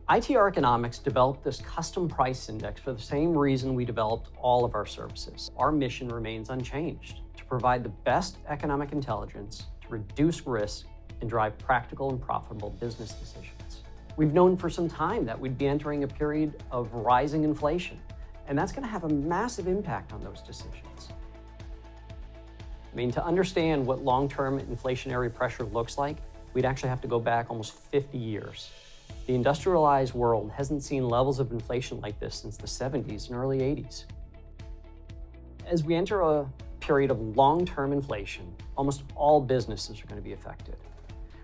ITR Economics developed this custom price index for the same reason we developed all of our services. Our mission remains unchanged: to provide the best economic intelligence, to reduce risk, and drive practical and profitable business decisions. We've known for some time that we'd be entering a period of rising inflation, and that's going to have a massive impact on those decisions. To understand what long-term inflationary pressure looks like, we'd actually have to go back almost 50 years. The industrialized world hasn't seen levels of inflation like this since the 70s and early 80s. As we enter a period of long-term inflation, almost all businesses are going to be affected.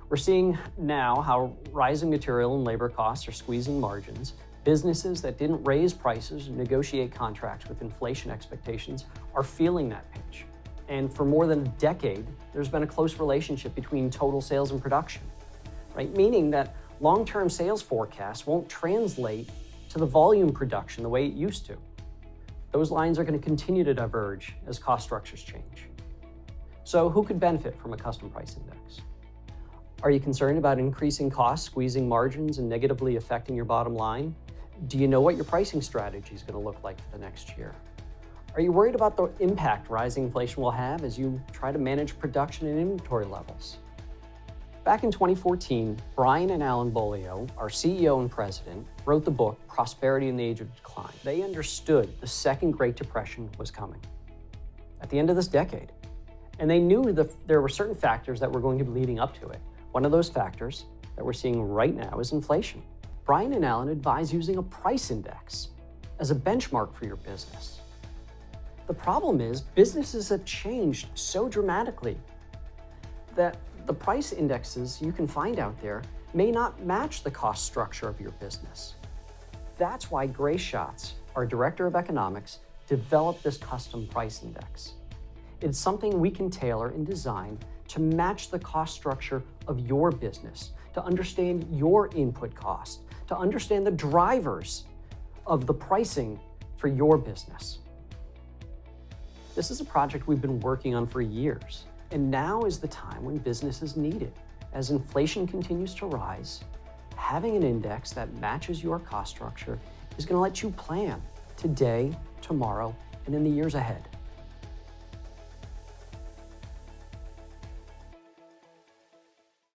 We're seeing now how rising material and labor costs are squeezing margins. Businesses that didn't raise prices and negotiate contracts with inflation expectations are feeling that pinch. And for more than a decade, there's been a close relationship between total sales and production, right? Meaning that long-term sales forecasts won't translate to the volume production the way it used to. Those lines are going to continue to diverge as cost structures change. So who could benefit from a custom price index? Are you concerned about increasing costs, squeezing margins, and negatively affecting your bottom line? Do you know what your pricing strategy is going to look like for the next year? Are you worried about the impact rising inflation will have as you try to manage production and inventory levels? Back in 2014, Brian and Alan Bolio, our CEO and president, wrote the book Prosperity in the Age of Decline. They understood the second Great Depression was coming at the end of this decade. And they knew that there were certain factors that were going to be leading up to it. One of those factors that we're seeing right now is inflation. Brian and Alan advise using a price index as a benchmark for your business. The problem is businesses have changed so dramatically that the price indexes you can find out there may not match the cost structure of your business. That's why Grace Schatz, our Director of Economics, developed this custom price index. It's something we can tailor and design to match the cost structure of your business, to understand your input cost, to understand the drivers of the pricing for your business. This is a project we've been working on for years. And now is the time when businesses need it. As inflation continues to rise, having an index that matches your cost structure is going to let you plan today, tomorrow, and in the years ahead.